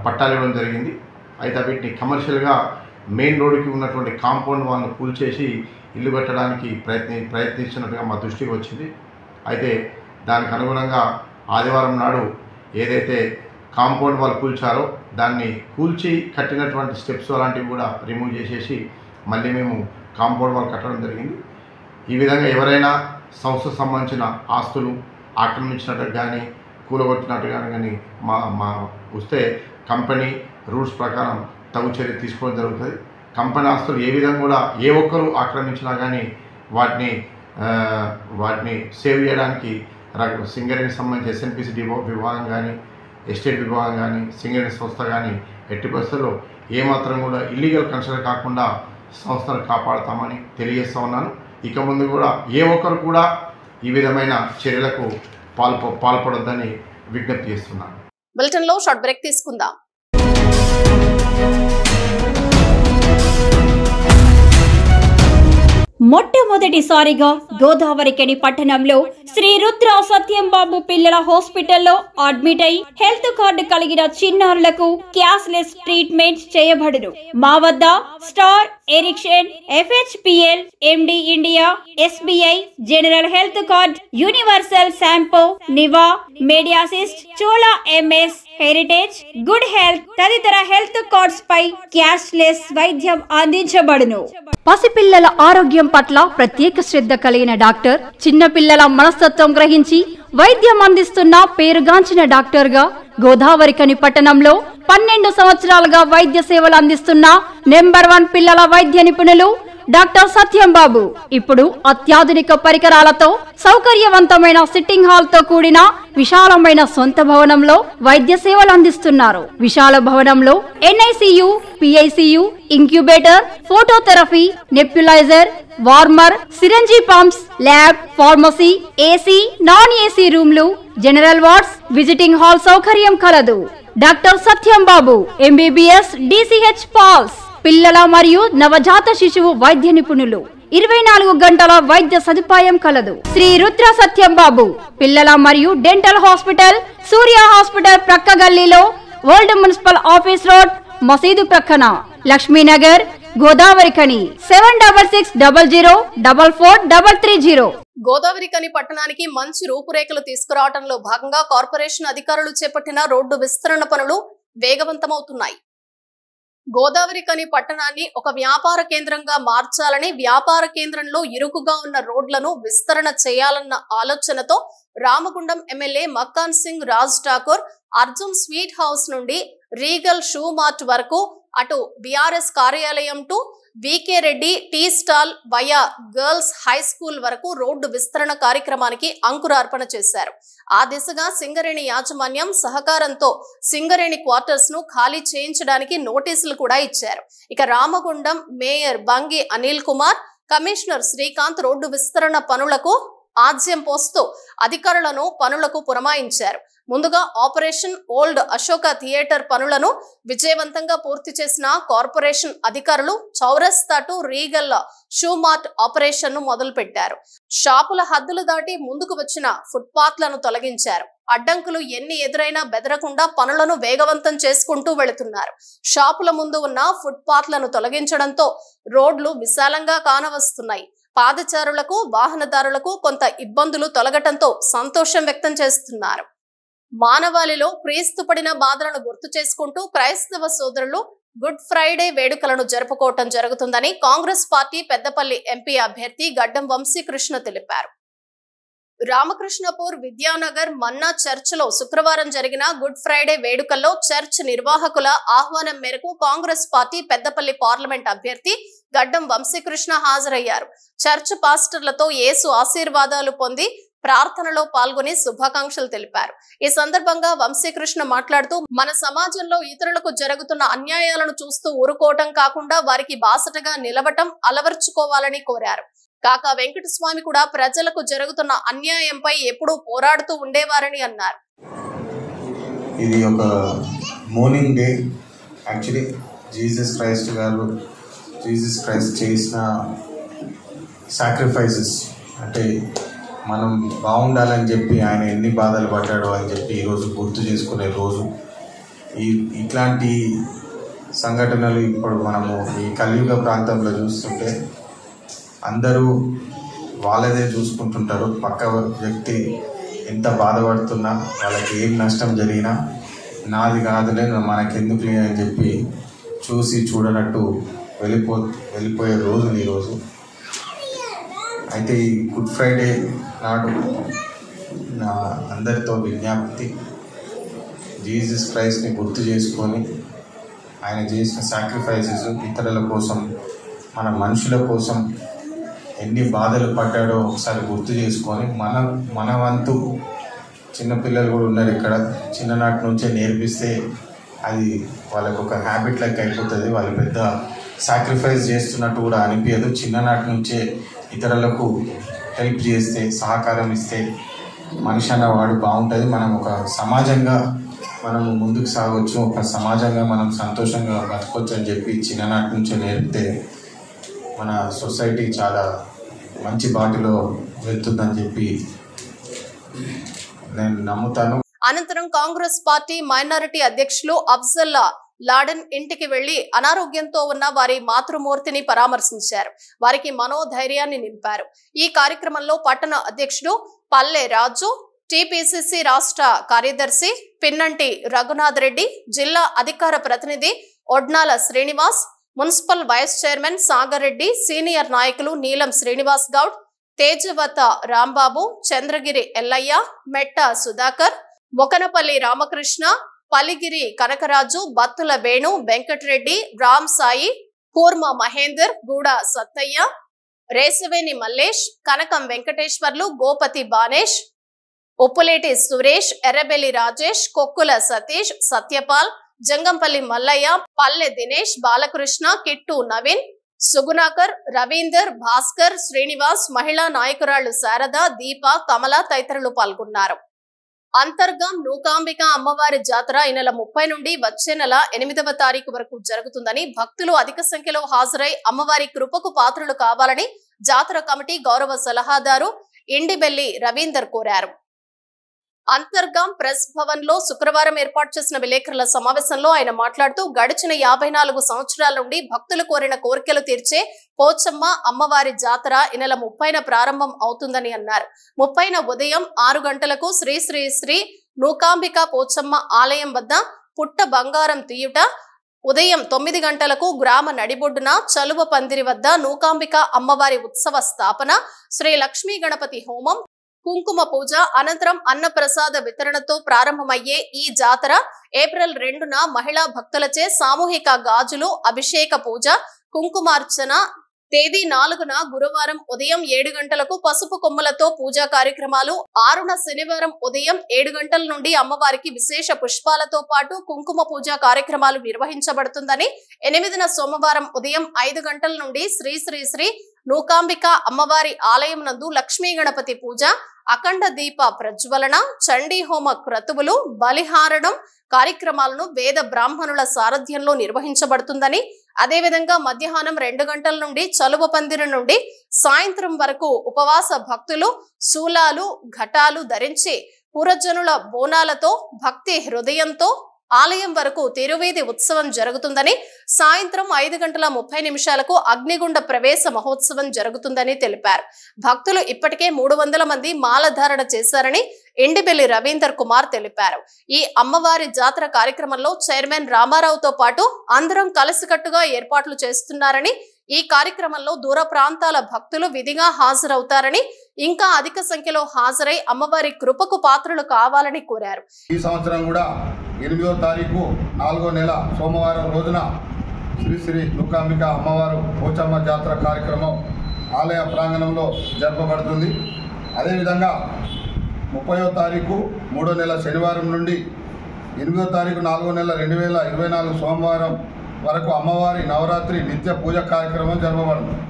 పట్టాలు ఇవ్వడం జరిగింది. అయితే వీటిని కమర్షియల్గా మెయిన్ రోడ్డుకి ఉన్నటువంటి కాంపౌండ్ వాళ్ళను కూల్చేసి ఇల్లు కట్టడానికి ప్రయత్నించినట్టుగా మా దృష్టికి వచ్చింది. అయితే దానికి అనుగుణంగా ఆదివారం నాడు ఏదైతే కాంపౌండ్ వాల్ కూల్చారో దాన్ని కూల్చి కట్టినటువంటి స్టెప్స్ అలాంటివి కూడా రిమూవ్ చేసేసి మళ్ళీ మేము కాంపౌండ్ వాల్ కట్టడం జరిగింది. ఈ విధంగా ఎవరైనా సంస్థకు సంబంధించిన ఆస్తులు ఆక్రమించినట్టు కానీ కూలగొట్టినట్టు కానీ మా వస్తే కంపెనీ రూల్స్ ప్రకారం తగు చర్య తీసుకోవడం జరుగుతుంది. కంపెనీ ఆస్తులు ఏ విధంగా కూడా ఏ ఒక్కరు ఆక్రమించినా కానీ వాటిని సేవ్ చేయడానికి సింగరేణికి సంబంధించి ఎస్ఎన్పిసి విభాగం కానీ ఎస్టేట్ విభాగం కానీ సింగరేణి సంస్థ కానీ ఎట్టి పరిస్థితుల్లో ఏమాత్రం కూడా ఇల్లీగల్ కన్స్ట్రక్షన్ కాకుండా సంస్థను కాపాడుతామని తెలియజేస్తూ ఉన్నాను. ఇక ముందు కూడా ఏ ఒక్కరు కూడా ఈ విధమైన చర్యలకు పాల్పడొద్దని విజ్ఞప్తి చేస్తున్నాను. బులెటిన్లో షార్ట్ బ్రేక్ తీసుకుందాం. మొట్టమొదటిసారిగా గోదావరికని పట్టణంలో శ్రీ రుద్ర సత్యంబాబు పిల్లల హాస్పిటల్లో అడ్మిట్ అయి హెల్త్ కార్డు కలిగిన చిన్నారులకు క్యాష్లెస్ ట్రీట్మెంట్ చేయబడును. మా వద్ద star, Ericson, FHPL, MD India, SBI, general health card, universal Sompo, Niva, Mediassist, Chola MS, heritage, good health తదితర హెల్త్ కార్డ్స్ పై క్యాష్లెస్ వైద్యం అందించబడును. పసిపిల్లల ఆరోగ్యం పట్ల ప్రత్యేక శ్రద్ధ కలిగిన డాక్టర్, చిన్న పిల్లల మనస్తత్వం గ్రహించి వైద్యం అందిస్తున్న పేరుగాంచిన డాక్టర్ గా గోదావరికని పట్టణంలో 12 సంవత్సరాలుగా వైద్య సేవలు అందిస్తున్న నంబర్ 1 పిల్లల వైద్య నిపుణులు డాక్టర్ సత్యంబాబు ఇప్పుడు అత్యాధునిక పరికరాలతో సౌకర్యవంతమైన సిట్టింగ్ హాల్ తో కూడిన విశాలమైన సొంత భవనంలో వైద్య సేవలు అందిస్తున్నారు. విశాల భవనంలో NICU, PICU, incubator, phototherapy, nebuliser, warmer, syringe pumps, lab, pharmacy, AC, non AC రూమ్లు, జనరల్ వార్డ్స్, విజిటింగ్ హాల్ సౌకర్యం కలదు. Doctor Satyambabu MBBS, DCH PALS, పిల్లల మరియు నవజాత శిశువు వైద్య నిపుణులు, 24 గంటల వైద్య సదుపాయం కలదు. శ్రీ రుద్ర సత్యంబాబు పిల్లల మరియు డెంటల్ హాస్పిటల్, సూర్య హాస్పిటల్ ప్రక్క గల్లీలో, ఓల్డ్ మున్సిపల్ ఆఫీస్ రోడ్, మసీదు ప్రక్కన, లక్ష్మీనగర్, గోదావరికని. 7600004430. గోదావరికని పట్టణానికి మంచి రూపురేఖలు తీసుకురావడంలో భాగంగా కార్పొరేషన్ అధికారులు చేపట్టిన రోడ్డు విస్తరణ పనులు వేగవంతమవుతున్నాయి. గోదావరికని పట్టణాన్ని ఒక వ్యాపార కేంద్రంగా మార్చాలని, వ్యాపార కేంద్రంలో ఇరుకుగా ఉన్న రోడ్లను విస్తరణ చేయాలన్న ఆలోచనతో Ramagundam MLA Makkan Singh Raj Thakur Arjun sweet house నుండి రీగల్ షూ మార్ట్ వరకు, అటు BRS కార్యాలయం to VK Reddy tea stall via girls high school వరకు రోడ్డు విస్తరణ కార్యక్రమానికి అంకురార్పణ చేశారు. ఆ దిశగా సింగరేణి యాజమాన్యం సహకారంతో సింగరేణి క్వార్టర్స్ ను ఖాళీ చేయించడానికి నోటీసులు కూడా ఇచ్చారు. ఇక Ramagundam mayor Bangi Anil Kumar, commissioner Srikanth road విస్తరణ పనులకు ఆజ్యం పోస్తూ అధికారులను పనులకు పురమాయించారు. ముందుగా ఆపరేషన్ ఓల్డ్ అశోక థియేటర్ పనులను విజయవంతంగా పూర్తి చేసిన కార్పొరేషన్ అధికారులు చౌరస్తా to Regal shoe mart operation ను మొదలు పెట్టారు. షాపుల హద్దులు దాటి ముందుకు వచ్చిన ఫుట్పాత్లను తొలగించారు. అడ్డంకులు ఎన్ని ఎదురైనా బెదరకుండా పనులను వేగవంతం చేసుకుంటూ వెళుతున్నారు. షాపుల ముందు ఉన్న ఫుట్పాత్లను తొలగించడంతో రోడ్లు విశాలంగా కానవస్తున్నాయి. పాదచారులకు వాహనదారులకు కొంత ఇబ్బందులు తొలగటంతో సంతోషం వ్యక్తం చేస్తున్నారు. మానవాళిలో క్రీస్తు పడిన బాధలను గుర్తు చేసుకుంటూ క్రైస్తవ సోదరులు గుడ్ ఫ్రైడే వేడుకలను జరుపుకోవటం జరుగుతుందని కాంగ్రెస్ పార్టీ పెద్దపల్లి ఎంపీ అభ్యర్థి గడ్డం వంశీకృష్ణ తెలిపారు. రామకృష్ణపూర్ విద్యానగర్ మన్నా చర్చిలో శుక్రవారం జరిగిన గుడ్ ఫ్రైడే వేడుకల్లో చర్చ్ నిర్వాహకుల ఆహ్వానం మేరకు కాంగ్రెస్ పార్టీ పెద్దపల్లి పార్లమెంట్ అభ్యర్థి గడ్డం వంశీకృష్ణ హాజరయ్యారు. చర్చ్ పాస్టర్లతో యేసు ఆశీర్వాదాలు పొంది ప్రార్థనలో పాల్గొని శుభాకాంక్షలు తెలిపారు. ఈ సందర్భంగా వంశీకృష్ణ మాట్లాడుతూ మన సమాజంలో ఇతరులకు జరుగుతున్న అన్యాయాలను చూస్తూ ఊరుకోవటం కాకుండా వారికి బాసటగా నిలవటం అలవర్చుకోవాలని కోరారు. కాకా వెంకటస్వామి కూడా ప్రజలకు జరుగుతున్న అన్యాయంపై ఎప్పుడూ పోరాడుతూ ఉండేవారని అన్నారు. ఇది ఒక morning day. Actually Jesus Christ చేసిన సాక్రిఫైసెస్ అంటే మనం బాగుండాలని చెప్పి ఆయన ఎన్ని బాధలు పడ్డాడో అని చెప్పి ఈరోజు గుర్తు చేసుకునే రోజు. ఇట్లాంటి సంఘటనలు ఇప్పుడు మనము ఈ కలియుగ ప్రాంతంలో చూస్తుంటే అందరూ వాళ్ళదే చూసుకుంటుంటారు. పక్క వ్యక్తి ఎంత బాధపడుతున్నా, వాళ్ళకి ఏం నష్టం జరిగినా నాది కాదులే, మనకెందుకులే అని చెప్పి చూడనట్టు వెళ్ళిపోయే రోజులు ఈరోజు. అయితే ఈ గుడ్ ఫ్రైడే నాడు నా అందరితో విజ్ఞప్తి, జీసస్ క్రైస్ట్ని గుర్తు చేసుకొని ఆయన చేసిన సాక్రిఫైసెస్ ఇతరుల కోసం, మన మనుషుల కోసం ఎన్ని బాధలు పడ్డాడో ఒకసారి గుర్తు చేసుకొని మన వంతు చిన్నపిల్లలు కూడా ఉన్నారు ఇక్కడ, చిన్ననాటి నుంచే నేర్పిస్తే అది వాళ్ళకు ఒక హ్యాబిట్ లెక్క అయిపోతుంది. వాళ్ళు పెద్ద సాక్రిఫైస్ చేస్తున్నట్టు కూడా అనిపించదు. చిన్ననాటి నుంచే ఇతరులకు హెల్ప్ చేస్తే, సహకారం ఇస్తే మనిషి అన్నవాడు బాగుంటుంది. మనం ఒక సమాజంగా మనం ముందుకు సాగవచ్చు, ఒక సమాజంగా మనం సంతోషంగా బతకొచ్చు అని చెప్పి చిన్ననాటి నుంచే నేర్పితే మన సొసైటీ చాలా మంచి బాటలో వెళ్తుందని చెప్పి నేను నమ్ముతాను. అనంతరం కాంగ్రెస్ పార్టీ మైనారిటీ అధ్యక్షులు అఫ్జల్లా లాడెన్ ఇంటికి వెళ్లి అనారోగ్యంతో ఉన్న వారి మాతృమూర్తిని పరామర్శించారు. వారికి మనోధైర్యాన్ని నింపారు. ఈ కార్యక్రమంలో పట్టణ అధ్యక్షుడు పల్లె రాజు, టిపిసిసి రాష్ట్ర కార్యదర్శి పిన్నంటి రఘునాథ్ రెడ్డి, జిల్లా అధికార ప్రతినిధి Odnala Srinivas, municipal vice chairman Sagar Reddy, senior నాయకులు నీలం శ్రీనివాస్ గౌడ్, తేజవత రాంబాబు, చంద్రగిరి ఎల్లయ్య, మెట్ట సుధాకర్, మొకనపల్లి రామకృష్ణ, పల్లిగిరి కనకరాజు, బత్తుల వేణు, వెంకటరెడ్డి, రామ్ సాయి, కూర్మ మహేందర్, గూడ సత్తయ్య, రేసవేని మల్లేష్, కనకం వెంకటేశ్వర్లు, గోపతి బానేష్, ఉప్పులేటి సురేష్, ఎర్రబెల్లి రాజేష్, కొక్కుల సతీష్, సత్యపాల్, జంగంపల్లి మల్లయ్య, పల్లె దినేష్, బాలకృష్ణ, కిట్టు నవీన్, సుగుణాకర్, రవీందర్, భాస్కర్, శ్రీనివాస్, మహిళా నాయకురాళ్లు శారద, దీప, కమల తదితరులు పాల్గొన్నారు. అంతర్గాం నూకాంబిక అమ్మవారి జాతర ఈ నెల 30 నుండి వచ్చే నెల 8వ తారీఖు వరకు జరుగుతుందని, భక్తులు అధిక సంఖ్యలో హాజరై అమ్మవారి కృపకు పాత్రలు కావాలని జాతర కమిటీ గౌరవ సలహాదారు ఇండిబెల్లి రవీందర్ కోరారు. అంతర్గాం ప్రెస్ భవన్ లో శుక్రవారం ఏర్పాటు చేసిన విలేకరుల సమావేశంలో ఆయన మాట్లాడుతూ, గడిచిన 54 సంవత్సరాల నుండి భక్తులు కోరిన కోరికలు తీర్చే పోచమ్మ అమ్మవారి జాతర ఈ నెల 30న ప్రారంభం అవుతుందని అన్నారు. 30న ఉదయం 6 గంటలకు శ్రీ శ్రీ శ్రీ నూకాంబిక పోచమ్మ ఆలయం వద్ద పుట్ట బంగారం తీయుట, ఉదయం 9 గంటలకు గ్రామ నడిబొడ్డున చలువ పందిరి వద్ద నూకాంబిక అమ్మవారి ఉత్సవ స్థాపన, శ్రీ లక్ష్మీ గణపతి హోమం, కుంకుమ పూజ అనంతరం అన్నప్రసాద వితరణతో ప్రారంభమయ్యే ఈ జాతర ఏప్రిల్ 2న మహిళా భక్తులచే సామూహిక గాజులు, అభిషేక పూజ, కుంకుమార్చన, తేదీ 4న గురువారం ఉదయం 7 గంటలకు పసుపు కొమ్ములతో పూజా కార్యక్రమాలు, 6న శనివారం ఉదయం 7 గంటల నుండి అమ్మవారికి విశేష పుష్పాలతో పాటు కుంకుమ పూజా కార్యక్రమాలు నిర్వహించబడుతుందని, 8న సోమవారం ఉదయం 5 గంటల నుండి శ్రీ శ్రీ శ్రీ నూకాంబిక అమ్మవారి ఆలయం నందు లక్ష్మీ గణపతి పూజ, అఖండ దీప ప్రజ్వలన, చండీ హోమ క్రతువులు, బలిహారణం కార్యక్రమాలను వేద బ్రాహ్మణుల సారథ్యంలో నిర్వహించబడుతుందని, అదేవిధంగా మధ్యాహ్నం 2 గంటల నుండి చలువ పందిరి నుండి సాయంత్రం వరకు ఉపవాస భక్తులు శూలాలు, ఘటాలు ధరించి పురజనుల బోనాలతో భక్తి హృదయంతో ఆలయం వరకు తిరువీధి ఉత్సవం జరుగుతుందని, సాయంత్రం 5:30 అగ్నిగుండ ప్రవేశ మహోత్సవం జరుగుతుందని తెలిపారు. భక్తులు ఇప్పటికే 300 మంది మాలధారణ చేశారని ఎండిబెల్లి రవీందర్ కుమార్ తెలిపారు. ఈ అమ్మవారి జాతర కార్యక్రమంలో చైర్మన్ రామారావుతో పాటు అందరం కలిసికట్టుగా ఏర్పాట్లు చేస్తున్నారని, ఈ కార్యక్రమంలో దూర ప్రాంతాల భక్తులు విధిగా హాజరవుతారని, ఇంకా అధిక సంఖ్యలో హాజరై అమ్మవారి కృపకు పాత్రలు కావాలని కోరారు. ఈ సంవత్సరం కూడా 8వ తారీఖు 4వ నెల సోమవారం రోజున శ్రీ శ్రీ నూకాంబిక అమ్మవారు పోచమ్మ జాతర కార్యక్రమం ఆలయ ప్రాంగణంలో జరపబడుతుంది. అదేవిధంగా 30వ తారీఖు 3వ నెల శనివారం నుండి 8వ తారీఖు 4వ నెల 2024 సోమవారం వరకు అమ్మవారి నవరాత్రి నిత్య పూజ కార్యక్రమం జరపబడుతుంది.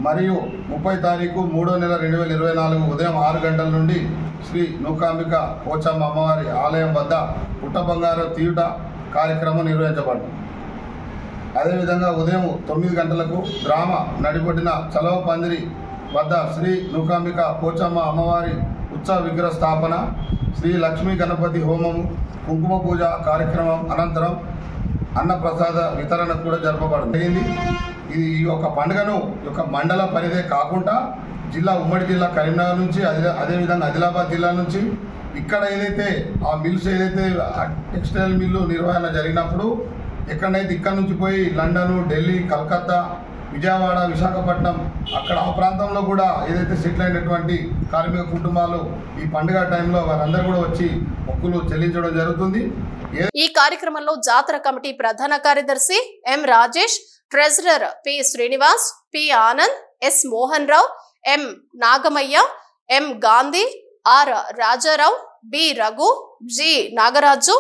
మరియు 30 తారీఖు 3వ నెల 2024 ఉదయం 6 గంటల నుండి శ్రీ నూకాంబిక పోచమ్మ అమ్మవారి ఆలయం వద్ద పుట్ట బంగారు తీయుట కార్యక్రమం నిర్వహించబడుతుంది. అదేవిధంగా ఉదయం 9 గంటలకు గ్రామ నడిబొడ్డిన చలవ పందిరి వద్ద శ్రీ నూకాంబిక పోచమ్మ అమ్మవారి ఉత్సవ విగ్రహ స్థాపన, శ్రీ లక్ష్మీ గణపతి హోమము, కుంకుమ పూజ కార్యక్రమం అనంతరం అన్నప్రసాద వితరణ కూడా జరపబడింది. ఇది ఈ యొక్క పండుగను యొక్క మండల పరిధే కాకుండా ఉమ్మడి జిల్లా కరీంనగర్ నుంచి అదేవిధంగా ఆదిలాబాద్ జిల్లా నుంచి ఇక్కడ ఏదైతే ఆ మిల్స్ ఏదైతే టెక్స్టైల్ మిల్లు నిర్వహణ జరిగినప్పుడు ఎక్కడైతే ఇక్కడ నుంచి పోయి లండన్, ఢిల్లీ, కలకత్తా, విజయవాడ, విశాఖపట్నం అక్కడ ఆ ప్రాంతంలో కూడా ఏదైతే సెటిల్ అయినటువంటి కార్మిక కుటుంబాలు ఈ పండుగ టైంలో వారందరూ కూడా వచ్చి మొక్కులు చెల్లించడం జరుగుతుంది. ఈ కార్యక్రమంలో జాతర కమిటీ ప్రధాన కార్యదర్శి M Rajesh, treasurer P Srinivas, P Anand, S Mohan Rao, M Nagamayya, M Gandhi, R Rajarao, B Raghu, G Nagaraju,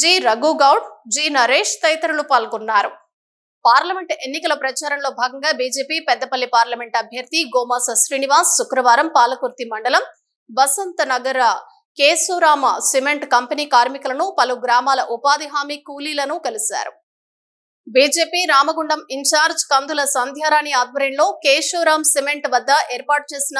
G Raghugoud, G Naresh తదితరులు పాల్గొన్నారు. పార్లమెంట్ ఎన్నికల ప్రచారంలో భాగంగా బీజేపీ పెద్దపల్లి పార్లమెంట్ అభ్యర్థి గోమాస శ్రీనివాస్ శుక్రవారం పాలకుర్తి మండలం బసంత నగర కేశవరామ సిమెంట్ కంపెనీ కార్మికులను, పలు గ్రామాల ఉపాధి హామీ కూలీలను కలిశారు. బీజేపీ రామగుండం ఇన్ఛార్జ్ కందుల సంధ్యారాణి ఆధ్వర్యంలో కేశవరాం సిమెంట్ వద్ద ఏర్పాటు చేసిన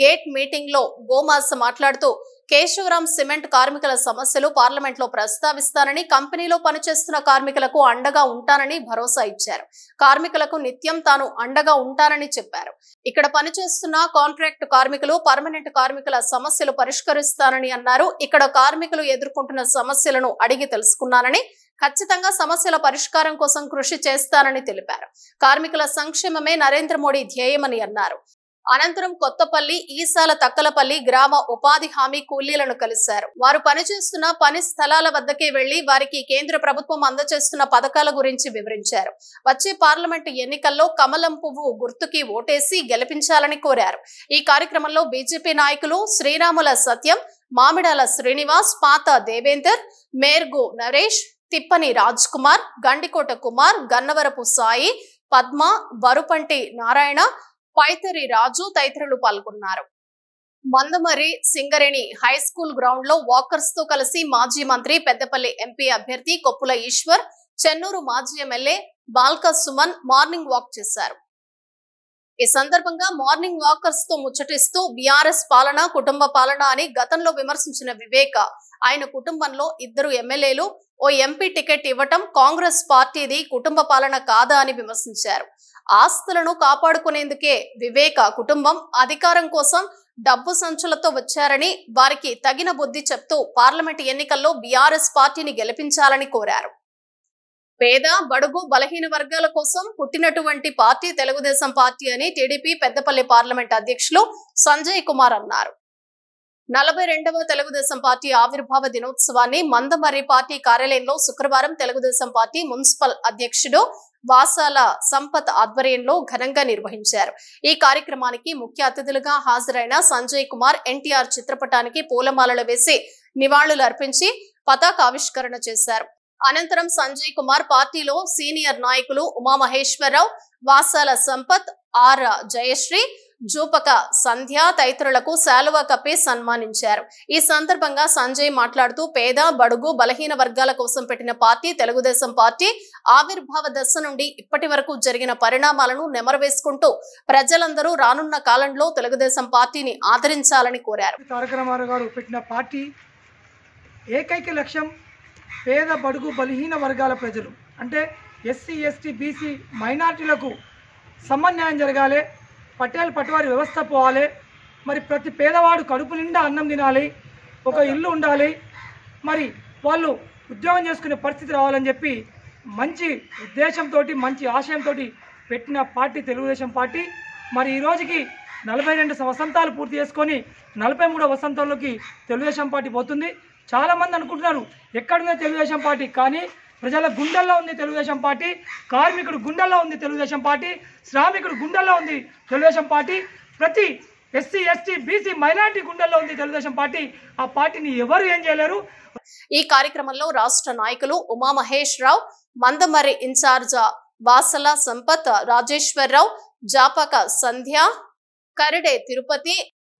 గేట్ మీటింగ్ లో గోమాస మాట్లాడుతూ కేశవరాం సిమెంట్ కార్మికుల సమస్యలు పార్లమెంట్ లో ప్రస్తావిస్తానని, కంపెనీలో పనిచేస్తున్న కార్మికులకు అండగా ఉంటానని భరోసా ఇచ్చారు. కార్మికులకు నిత్యం తాను అండగా ఉంటానని చెప్పారు. ఇక్కడ పనిచేస్తున్న కాంట్రాక్ట్ కార్మికులు, పర్మనెంట్ కార్మికుల సమస్యలు పరిష్కరిస్తానని అన్నారు. ఇక్కడ కార్మికులు ఎదుర్కొంటున్న సమస్యలను అడిగి తెలుసుకున్నానని, ఖచ్చితంగా సమస్యల పరిష్కారం కోసం కృషి చేస్తానని తెలిపారు. కార్మికుల సంక్షేమమే నరేంద్ర మోడీ ధ్యేయమని అన్నారు. అనంతరం కొత్తపల్లి, ఈసాల తక్కలపల్లి గ్రామ ఉపాధి హామీ కూలీలను కలిశారు. వారు పనిచేస్తున్న పని స్థలాల వద్దకే వెళ్లి వారికి కేంద్ర ప్రభుత్వం అందజేస్తున్న పథకాల గురించి వివరించారు. వచ్చే పార్లమెంటు ఎన్నికల్లో కమలం పువ్వు గుర్తుకి ఓటేసి గెలిపించాలని కోరారు. ఈ కార్యక్రమంలో బీజేపీ నాయకులు శ్రీరాముల సత్యం, మామిడాల శ్రీనివాస్, పాత దేవేందర్, మేర్గు నరేష్, తిప్పని రాజ్ కుమార్, గండికోట కుమార్, గన్నవరపు సాయి, పద్మ, వరుపంటి నారాయణ, పైతరి రాజు తదితరులు పాల్గొన్నారు. Mandamarri Singareni high school ground లో వాకర్స్ తో కలిసి మాజీ మంత్రి, పెద్దపల్లి ఎంపీ అభ్యర్థి కొప్పుల ఈశ్వర్, చెన్నూరు మాజీ MLA Balka Suman morning walk చేశారు. ఈ సందర్భంగా మార్నింగ్ వాకర్స్ తో ముచ్చటిస్తూ బీఆర్ఎస్ పాలన కుటుంబ పాలన అని గతంలో విమర్శించిన వివేక, ఆయన కుటుంబంలో 2 ఎమ్మెల్యేలు, ఓ ఎంపీ టికెట్ ఇవ్వటం కాంగ్రెస్ పార్టీది కుటుంబ పాలన కాదా అని విమర్శించారు. ఆస్తులను కాపాడుకునేందుకే వివేక కుటుంబం అధికారం కోసం డబ్బు సంచులతో వచ్చారని, వారికి తగిన బుద్ధి చెప్తూ పార్లమెంట్ ఎన్నికల్లో బీఆర్ఎస్ పార్టీని గెలిపించాలని కోరారు. పేద, బడుగు, బలహీన వర్గాల కోసం పుట్టినటువంటి పార్టీ తెలుగుదేశం పార్టీ అని టీడీపీ పెద్దపల్లి పార్లమెంట్ అధ్యక్షులు సంజయ్ కుమార్ అన్నారు. 42వ తెలుగుదేశం పార్టీ ఆవిర్భావ దినోత్సవాన్ని మందమర్రి పార్టీ కార్యాలయంలో శుక్రవారం తెలుగుదేశం పార్టీ మున్సిపల్ అధ్యక్షుడు వాసాల సంపత్ ఆధ్వర్యంలో ఘనంగా నిర్వహించారు. ఈ కార్యక్రమానికి ముఖ్య అతిథులుగా హాజరైన సంజయ్ కుమార్ ఎన్టీఆర్ చిత్రపటానికి పూలమాలలు వేసి నివాళులు అర్పించి పతాకావిష్కరణ చేశారు. అనంతరం సంజయ్ కుమార్ పార్టీలో సీనియర్ నాయకులు ఉమామహేశ్వరరావు, వాసాల సంపత్, ఆర్ జయశ్రీ, జూపక సంధ్య తదితరులకు శాలువా కప్పి సన్మానించారు. ఈ సందర్భంగా సంజయ్ మాట్లాడుతూ పేద, బడుగు, బలహీన వర్గాల కోసం పెట్టిన పార్టీ తెలుగుదేశం పార్టీ ఆవిర్భావ దశ నుండి ఇప్పటి వరకు జరిగిన పరిణామాలను నెమరవేసుకుంటూ ప్రజలందరూ రానున్న కాలంలో తెలుగుదేశం పార్టీని ఆదరించాలని కోరారు. తారక రామారావు గారు పెట్టిన పార్టీ ఏకైక లక్ష్యం పేద బడుగు బలహీన వర్గాల ప్రజలు అంటే ఎస్సీ ఎస్టీ బీసీ మైనార్టీలకు సమన్యాయం జరగాలి, పటేల్ పటవారి వ్యవస్థ పోవాలి, మరి ప్రతి పేదవాడు కడుపు నిండా అన్నం తినాలి, ఒక ఇల్లు ఉండాలి, మరి వాళ్ళు ఉద్యోగం చేసుకునే పరిస్థితి రావాలని చెప్పి మంచి ఉద్దేశంతో మంచి ఆశయంతో పెట్టిన పార్టీ తెలుగుదేశం పార్టీ. మరి ఈ రోజుకి 42 వసంతాలు పూర్తి చేసుకొని 43వ వసంతంలోకి తెలుగుదేశం పార్టీ పోతుంది. చాలామంది అనుకుంటున్నారు ఎక్కడుందో తెలుగుదేశం పార్టీ, కానీ ప్రజల గుండెల్లో ఉంది తెలుగుదేశం పార్టీ, కార్మికుడు గుండెల్లో ఉంది తెలుగుదేశం పార్టీ, శ్రామికుడు గుండెల్లో ఉంది తెలుగుదేశం పార్టీ, ప్రతి ఎస్సీ ఎస్టీ బీసీ మైనార్టీ గుండెల్లో ఉంది తెలుగుదేశం పార్టీ. ఆ పార్టీని ఎవరు ఏం చేయలేరు. ఈ కార్యక్రమంలో రాష్ట్ర నాయకులు ఉమామహేష్ రావు, మందమర్రి ఇన్ఛార్జ బాసల సంపత్, రాజేశ్వరరావు, జాపక సంధ్య, కరడే తిరుపతి,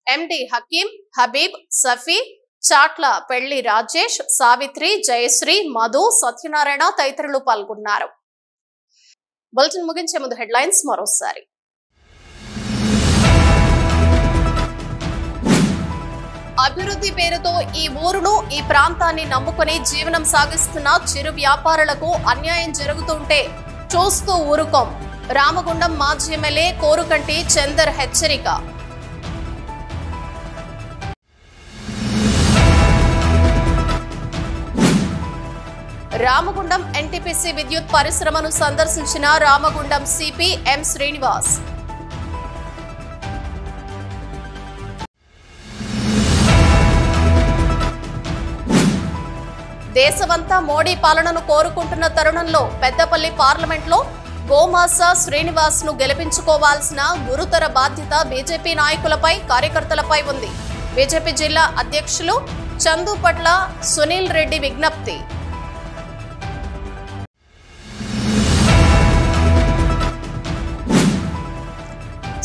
ఎండి హకీం, హబీబ్, సఫీ, చాట్ల పెళ్లి రాజేష్, సావిత్రి, జయశ్రీ, మధు, సత్యనారాయణ తదితరులు పాల్గొన్నారు. బులెటిన్ ముగించే ముందు హెడ్లైన్స్ మరోసారి. అభివృద్ధి పేరుతో ఈ ఊరును ఈ ప్రాంతాన్ని నమ్ముకుని జీవనం సాగిస్తున్న చిరు వ్యాపారులకు అన్యాయం జరుగుతుంటే చూస్తూ ఊరుకోం. రామగుండం మాజీ ఎమ్మెల్యే కోరుకంటి చందర్ హెచ్చరిక. రామగుండం ఎన్టీపీసీ విద్యుత్ పరిశ్రమను సందర్శించిన రామగుండం సిపి ఎం శ్రీనివాస్. దేశమంతా మోడీ పాలనను కోరుకుంటున్న తరుణంలో పెద్దపల్లి పార్లమెంట్లో గోమాస శ్రీనివాస్ ను గెలిపించుకోవాల్సిన గురుతర బాధ్యత బీజేపీ నాయకులపై, కార్యకర్తలపై ఉంది. బీజేపీ జిల్లా అధ్యక్షులు చందు పట్ల సునీల్ రెడ్డి విజ్ఞప్తి.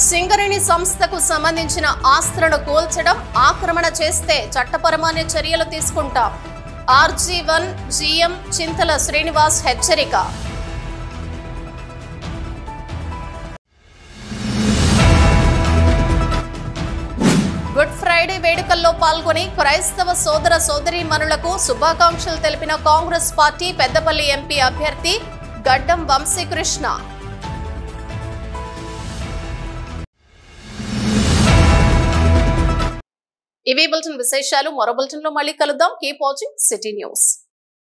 సింగరేణి సంస్థకు సంబంధించిన ఆస్తులను కూల్చడం, ఆక్రమణ చేస్తే చట్టపరమైన చర్యలు తీసుకుంటాం. RG1 GM చింతల శ్రీనివాస్ హెచ్చరిక. గుడ్ ఫ్రైడే వేడుకల్లో పాల్గొని క్రైస్తవ సోదర సోదరీమణులకు శుభాకాంక్షలు తెలిపిన కాంగ్రెస్ పార్టీ పెద్దపల్లి ఎంపీ అభ్యర్థి గడ్డం వంశీకృష్ణ. ఇవి బులెటిన్ విశేషాలు. మరో బులెటిన్ లో మళ్ళీ కలుద్దాం. Keep watching city news.